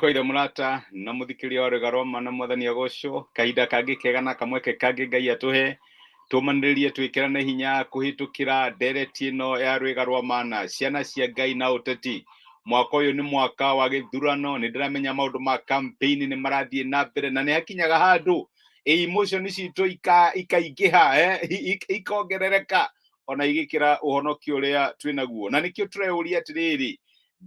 koire murata na muthikiria ore garoma na mwathani agocwo kahinda kangi kega na kamweke kangi Ngai atuhe tumaniririe twikirana hinya kuhitukira ndereti ino ya rwiga rwa mana ciana cia Ngai na Ũteti. Mwaka uyu ni mwaka wa githurano, ni ndiramenya maundu ma campaign ni marathie na mbere na ni hakinyaga handu emotion citu ikaingiha ikongerereka ona igikira uhonokio uria twinaguo, na nikio tureuria atiriri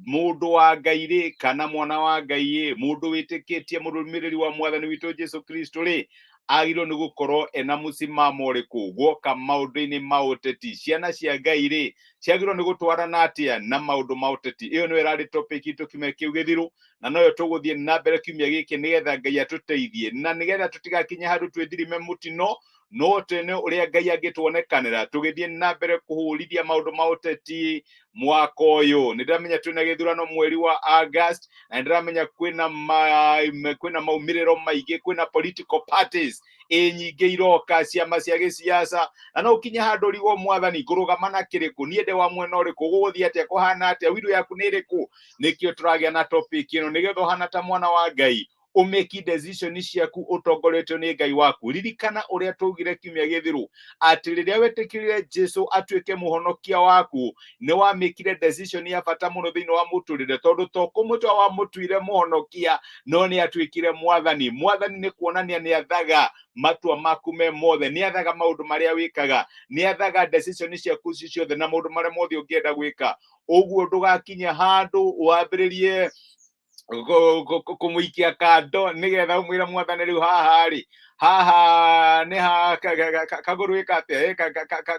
mundu wa Ngai ri kana mwana wa Ngai mundu witikitie murumiriri wa mwathani witu Jesu Kristo ri agirwo ni gukorwo ena musimamo riku gwoka maundu-ini ma Ũteti. Ciana cia Ngai ri ciagirwo ni gutwarana atia na maundu ma Ũteti. Iyo no irari topic itu kiumia kiu githiru, na noyo tuguthie na mbere kiumia giki nigetha Ngai atuteithie na nigetha tutigakinye handu twithirime mutino no tene uria Ngai angituonekanira tugithie na mbere kuhurithia maundu ma Ũteti mwaka uyu. Ndiramenya twina githurano mweri wa August, na ndiramenya kwina maumiriro maingi, kwina political parties nyingi iroka, ciama cia gisiasa, na no ukinya handu rigo mwathani ngurugama na kiriku niende wa mwena uriku guguthia atia kuhana atia wiru yaku ni iriku. Nikio turagia na topic ino nigetha hana ta mwana wa Ngai umeki decision ciaku utongoretio ni Ngai waku. Ririkana uria tugire kiumia githiru ati riria wetikirire Jesu atuike muhonokia waku ni wa mekire decision ya bata muno thiini wa muturire, tondu to kumutwa wa mutuire muhonokia no ni atuikire mwathani. Mwathani ni kuonania ni athaga matua maku me mothe, ni athaga maundu maria wikaga, ni athaga decision ciaku ciothe na maundu maria mothe ungienda gwika. Uguo ndugakinya handu wambiririe kumuikia kando nigetha umwira mwathani riu haha ni ha kaguru ikate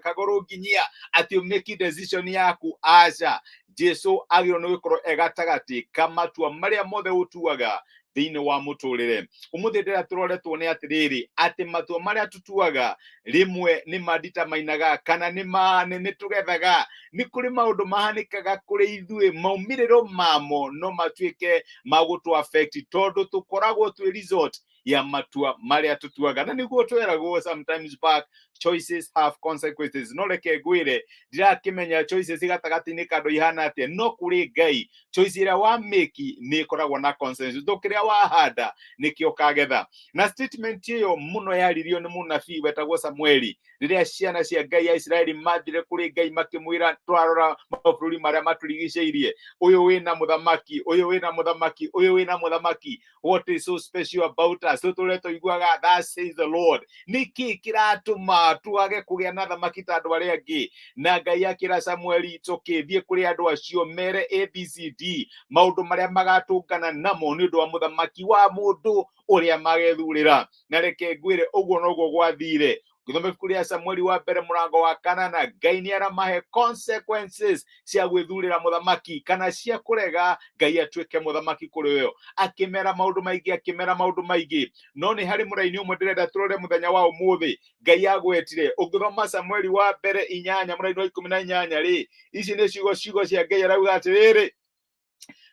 kaguru nginyia ati umeki decision yaku. Aca Jesu agirwo ni gukorwo egatagati kamatua maria mothe utuaga thiini wa muturire. Umuthi ndira turoretwo ni atiriri ati matua maria tutuaga rimwe ni madita mainaga kana ni tugethaga ni kuri maundu mahanikaga kuri ithui maumiriro mamo no matuike magutu affect tondu tukoragwo twi result ya matua maria tutuaga. Na niguo tweragwo sometimes back choices have consequences. No reke ngwire ndirakimenya choices gatagati-ini kandu ihana atia, no kuri Ngai choice ira wa make ni ikoragwo na consequences. Tukiria wahanda nikio kagetha. Na statement iyo muno yaririo ni munabii wetagwo Samueli riria ciana cia Ngai ya Israeli mathire kuri Ngai makimwira twarora mabũrũri maria maturigicĩirie, uyu wina muthamaki, uyu wina muthamaki, uyu wina muthamaki, what is so special about us? Tuturetwo iguaga that says the Lord. Niki kiratuma tuage kugia na thamaki ta andu aria angi? Na Ngai akira Samueli tukithie kuri andu acio mere ABCD maundu maria magatungana namo ni undu wa muthamaki wa mundu uria magethurira. Na reke ngwire uguo noguo gwathire. Githome kuria Samueli wa mbere murango wa 4 na Ngai ni aramahe consequences cia gwithurira muthamaki kana cia kurega Ngai atuike muthamaki kuri yo. Akimera maundu maingi no ni hari muraini umwe ndirenda turore muthenya wa umuthi Ngai agwetire. Ungithoma Samueli wa mbere 8 muraini wa 18 ri ici ni ciugo cia Ngai arauga atiriri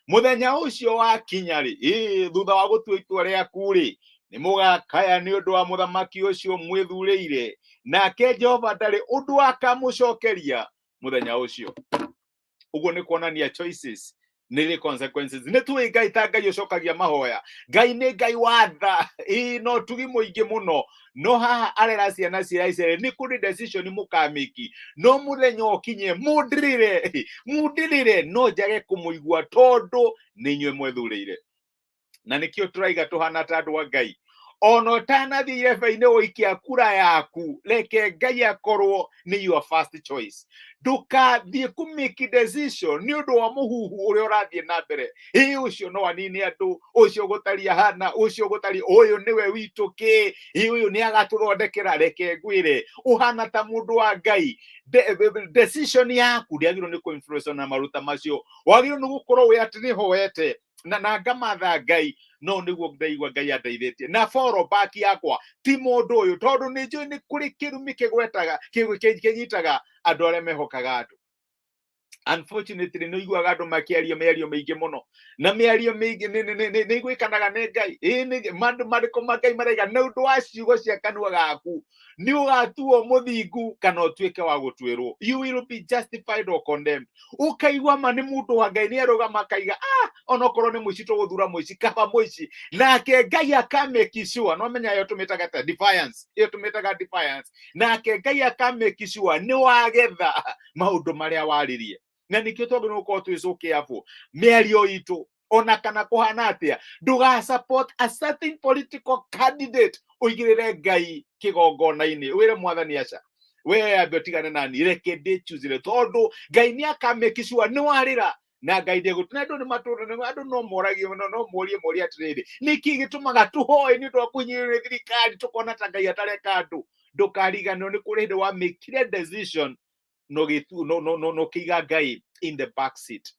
muthenya ucio wa kinya ri thutha wa gutua itua riaku ri ni mugakaya ni undu wa muthamaki ucio mwithurire, nake Jehova ndari undu akamucokeria muthenya ucio. Uguo ni kuonania choices ni consequences. Ni tuwi Ngai ta Ngai ucokagia mahoya. Ngai ni Ngai watha no tugi muingi muno no haha arera ciana cia Israeli ni kuri decision mukamiki no muthenya ukinye mundirire no njage kumuigua tondu ni inywe mwethurire. Na nikio turaiga tuhana ta andu a Ngai ono tanathire baine uikia kura yaku reke Ngai akorwo ni your first choice. Ndukathie kumiki decision ni undu wa muhuhu uria urathie na mbere. Ucio no anini andu, ucio gutari hana, ucio gutari uyu niwe witu ki, uyu ni agatuthondekera. Reke ngwire uhana ta mundu wa Ngai. Decision yaku ndiagirwo ni kuinfluence na maruta macio. Wagirwo ni gukorwo we ati ni hoete na ngamatha Ngai no niguo ndaigua Ngai andeithĩtie na follow back yakwa ti mundu uyu tondu ni njui ni kuri kirumi kigwetaga kinyitaga andu aria mehokaga andu. Unfortunately no iguaga andũ makĩaria mĩario mĩingĩ mũno, na mĩario mĩingĩ nĩ igwĩkanaga nĩ Ngai. Nĩ marĩkũ ma Ngai maraiga nĩ ũndũ wa ciugo cia kanua gaku nĩ ũgatuo mũthingu kana ũtuĩke wa gũtuĩrwo. You will be justified or condemned. Ũkaigua ma nĩ mũndũ wa Ngai nĩ arũgama akaiga onokorwo nĩ mũici tũgũthura mũici kaba mũici, nake Ngai akamake sure, no menya yo tũmĩtaga ta defiance, yo tũmĩtaga defiance, nake Ngai akamake sure nĩ wagetha maũndũ marĩa warĩrie. Na nikio twagĩrĩirwo gũkorwo twĩcũkia hapo mĩario itũ ona kana kũhana atĩa, ndũga support a certain political candidate ũigĩrĩre Ngai kĩgongona-inĩ wĩre mwathani aca we ambe ũtigane nani, reke ndĩchuzire tondũ Ngai nĩ akamake sure nĩ warĩra na Ngai ndegũtuna. Andũ nĩ matũra, andũ no moragio no morie atĩrĩrĩ, nĩkĩ gĩtũmaga tũhoe nĩ ũndũ wa kũhinyĩrĩria thirikari tũkona ta Ngai atareka andũ? Ndũkariganĩrwo nĩ kũrĩ hĩndĩ wa make decision no kĩiga Ngai in the back seat.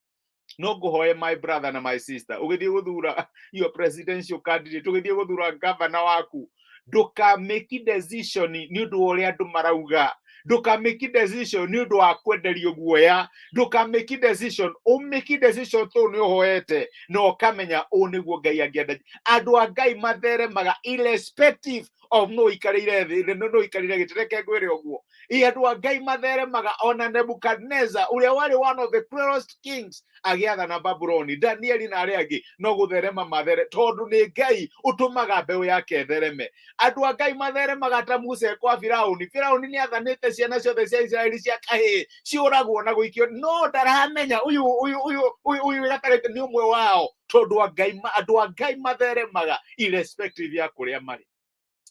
No ngũhoe my brother na my sister, ũgĩthiĩ gũthura your presidential candidate, ũgĩthiĩ gũthura governor waku, ndũka make decision nĩ ũndũ wa ũrĩa andũ marauga, ndũka make decision nĩ ũndũ wa kwenderio guoya, ndũka make decision, make decision tondũ nĩ ũhoete na ũkamenya ũũ nĩguo Ngai angĩenda. Andũ a Ngai matheremaga irrespective of no ikarĩire thĩ, no ikarĩire gĩtĩ, reke ngwĩre ũguo. Andũ a Ngai matheremaga ona Nebuchadnezzar ũrĩa warĩ one of the cruelest kings agĩathana Babuloni, Danieli na arĩa angĩ no gũtherema mathere tondũ nĩ Ngai ũtũmaga mbeũ yake thereme. Andũ a Ngai matheremaga ta Musa kwa Firaũni. Firaũni nĩ athanĩte ciana ciothe cia Isiraeli cia kahĩĩ ciũragwo na gũikio, no ndaramenya ũyũ gatarĩte nĩ ũmwe wao, tondũ andũ a Ngai matheremaga irrespective ya kũrĩa marĩ.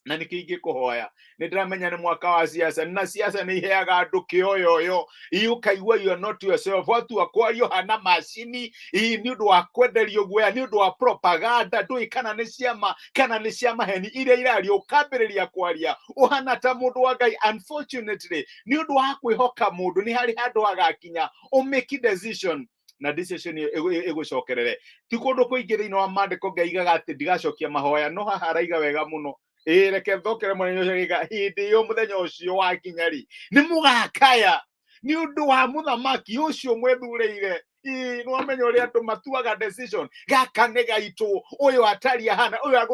Na nĩkĩ ingĩkũhoya, nĩ ndĩramenya nĩ mwaka wa siasa, na siasa nĩ iheaga andũ kĩoyoyo, ũkaigua you are not yourself, watua kwario hana macini nĩ ũndũ wa kwenderio guoya, nĩ ũndũ wa propaganda, ndũĩ kana nĩ ciama kana nĩ cia maheni iria irario, ũkambĩrĩria kwaria ũhana ta mũndũ wa Ngai. Unfortunately nĩ ũndũ wa kwĩhoka mũndũ nĩ harĩ handũ hagakinya make decision na decision ĩgũcokerere. Ti kũndũ kũingĩ thĩinĩ wa maandĩko Ngai aigaga atĩ ndigacokia mahoya, no haha araiga wega mũno. Reke thokere mũthenya ũcio gĩga, hĩndĩ ĩyo mũthenya ũcio wakinya rĩ, nĩ mũgakaya nĩ ũndũ wa mũthamaki ũcio mwethurĩire. Nĩwamenya ũrĩa andũ matuaga decision, gaka nĩ gaitũ, ũyũ atari ahana, ũyũ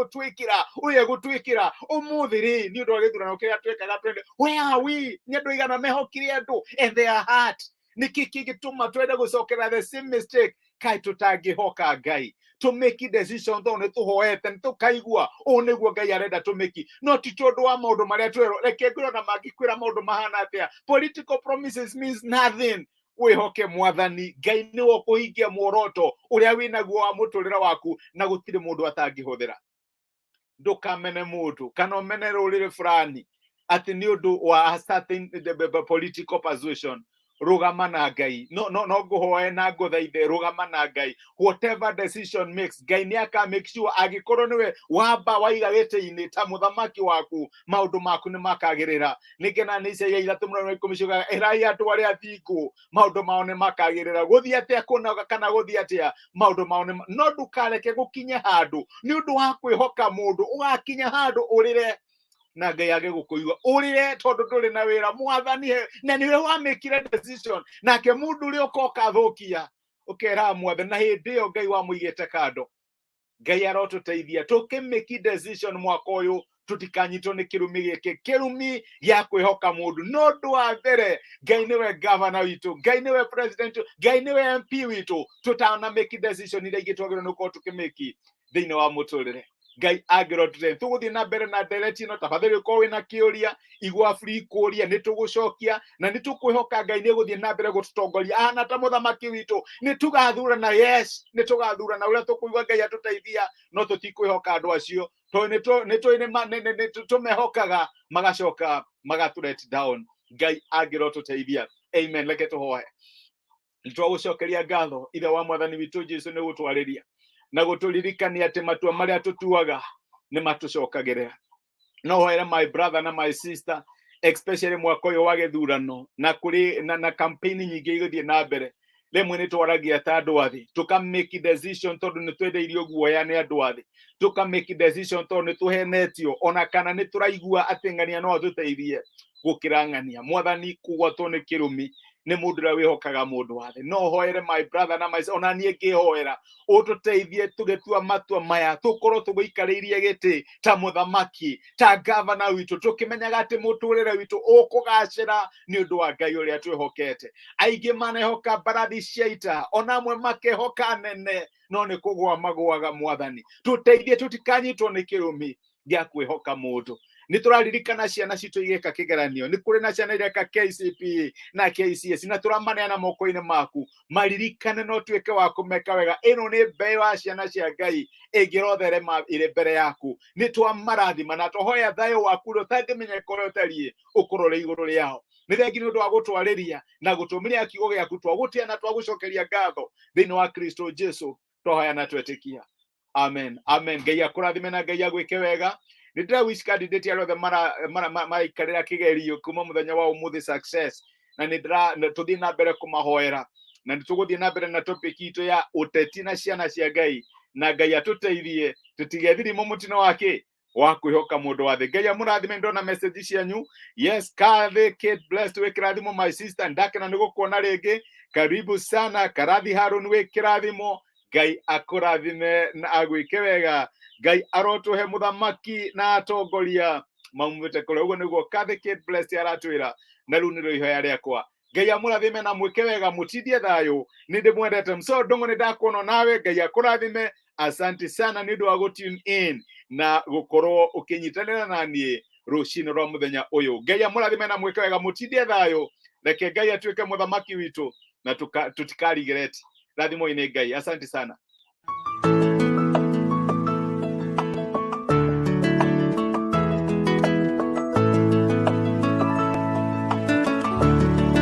agũtwĩkĩra ũmũthĩ rĩ, nĩ ũndũ wa gĩthurano kĩrĩa twekaga twende where are we? Nĩ andũ aigana mehokire andũ and their heart. Nĩkĩ kĩgĩtũma twende gũcokera the same mistake? Kaĩ tũtangĩhoka Ngai to make decision tondũ nĩ tũhoete, nĩ tũkaigua ũũ nĩguo Ngai arenda tũmĩki, no ti tondũ wa maũndũ marĩa twerwo. Reke ngwĩre ona mangĩkwĩra maũndũ mahana atĩa, political promises means nothing. Wĩhoke mwathani, Ngai nĩwe ũkũhingia muoroto ũrĩa wĩnaguo wa mũtũrĩre waku, na gũtirĩ mũndũ atangĩhũthĩra. Ndũkamene mũndũ kana ũmene rũrĩrĩ fulani atĩ nĩ ũndũ wa certain political persuasion. Rũgama na Ngai, no ngũhoe na ngũthaithe, rũgama na Ngai. Whatever decision makes, Ngai nĩ aka make sure angĩkorwo nĩwe wamba waiga gĩtĩ-inĩ ta mũthamaki waku, maũndũ maku nĩ makagĩrĩra. Nĩngena nĩ Isaia 3:10 ciugaga, erai andũ arĩa athingu, maũndũ mao nĩ makagĩrĩra. Gũthiĩ atĩa kũnoga kana gũthiĩ atĩa, maũndũ mao nĩ, no ndũkareke gũkinye handũ nĩ ũndũ wa kwĩhoka mũndũ ũgakinya handũ ũrĩre na Ngai agĩgũkũigua ũrĩre tondũ ndũrĩ na wĩra. Mwathani na nĩwe wamĩkire decision, nake mũndũ ũrĩa ũkoka athũkia ũkera mwathani, na hĩndĩ ĩyo Ngai wamũigĩte kando. Ngai arotũteithia tũkĩmĩki decision mwaka ũyũ, tũtikanyitwo nĩ kĩrumi gĩkĩ, kĩrumi gĩa kwĩhoka mũndũ. No ũndũ wa mbere, Ngai nĩwe governor witũ, Ngai nĩwe president, Ngai nĩwe MP witũ. Tũtanamĩki decision iria ingĩ twagĩrĩirwo nĩ gũkorwo tũkĩmĩki thĩinĩ wa mũtũrĩre. Ngai angĩrotũteithia tũgũthiĩ na mbere na ndereti ĩno, tafadhali ũkorwo wĩna kĩũria igua free kũũria, nĩ tũgũcokia na nĩ tũkwĩhoka Ngai nĩ gũthiĩ na mbere gũtũtongoria ahana ta mũthamaki witũ. Nĩ tũgathurana, yes, nĩ tũgathurana ũrĩa tũkũigua Ngai atũteithia, no tũtikwĩhoka andũ acio tondũ nĩ tũmehokaga magacoka magatũ let down. Ngai angĩrotũteithia. Amen. Reke tũhoe. Nĩ twagũcokeria ngatho ithe wa mwathani witũ Jesũ nĩ gũtwarĩria na gũtũririkania atĩ matua marĩa tũtuaga nĩ matũcokagĩrĩra. No hoere my brother na my sister, especially mwaka ũyũ wa gĩthurano na kũrĩ na campaign nyingĩ igũthiĩ na mbere. Rĩmwe nĩ twaragia ta andũ athĩ, tũkamake decision tondũ nĩ twendeirio guoya nĩ andũ athĩ, tũkamake decision tondũ nĩ tũhenetio, ona kana nĩ tũraigua atĩ ng'ania no atũteithie gũkĩra ng'ania. Mwathani kũgwatwo nĩ kĩrumi nĩ mũndũ ũrĩa wĩhokaga mũndũ wa thĩ. No hoere my brother na my sister, ona niĩ ngĩhoera ũtũteithie tũgĩtua matua maya, tũkorwo tũgũikarĩirie gĩtĩ ta mũthamaki, ta gavana witũ, tũkĩmenyaga atĩ mũtũrĩre witũ ũkũgacĩra nĩ ũndũ wa Ngai ũrĩa twĩhokete. Aingĩ manehoka mbarathi cia ita, ona amwe makehoka nene, no nĩ kũgũa magũaga Mwathani. Tũteithie tũtikanyitwo nĩ kĩrũmi gĩa kwĩhoka mũndũ. Nĩ tũraririkana ciana citũ igĩka kĩgeranio, nĩ kũrĩ na ciana ireka KCPE na KCS, na tũramaneana moko-inĩ maku, maririkane no tuĩke wa kũmeka wega. Ĩno nĩ mbeũ ya ciana cia Ngai ĩngĩrotherema ĩrĩ mbere yaku. Nĩ twamarathima na tũhoya thayũ waku ũrĩa ũtangĩmenyeka ũrĩa ũtariĩ ũkorwo ũrĩ igũrũ rĩao. Nĩ thengi nĩ ũndũ wa gũtwarĩria na gũtũmĩria kiugo gĩaku, twagũtia na twagũcokeria ngatho thĩinĩ wa Kristo Jesu, twahoya na twetĩkia. Amen. Amen. Ngai akũrathime na Ngai agwĩke wega. Nĩ ndĩra wish candidate arĩa othe maraikarĩra kĩgerio kuma mũthenya wa ũmũthĩ success, na nĩ ndĩra tũthiĩ na mbere kũmahoera, na nĩ tũgũthiĩ na mbere na topic itũ ya ũteti na ciana cia Ngai, na Ngai atũteithie tũtigethirimo mũtino wake wa kwĩhoka mũndũ wa thĩ. Ngai amũrathime. Ndona message cianyu. Yes, Kathy Kate blessed wĩ kĩrathimo my sister, ndakena nĩ gũkuona rĩngĩ. Karibu sana Karathi Harun wĩ kĩrathimo. Ngai akũrathime na agwĩke wega. Ngai arotũhe mũthamaki na atongoria maumĩte kũrĩa. Ũguo nĩguo Kathy Kate blessed aratwĩra, na rĩu nĩrĩo ihoya rĩakwa. Ngai amũrathime na mwĩke wega, mũtindie thayũ. Nĩ ndĩmwendete. Mso Ndongo nĩ ndakuona nawe. Ngai akũrathime. Asante sana nĩ ũndũ wa gũ-tune in na gũkorwo ũkĩnyitanĩra na niĩ rũcinĩ rwa mũthenya ũyũ. Ngai amũrathime na mwĩke wega, mũtindie thayũ. Reke Ngai atuĩke mũthamaki witũ na tũtikarigĩreti. Rathimo-inĩ Ngai. Asante sana.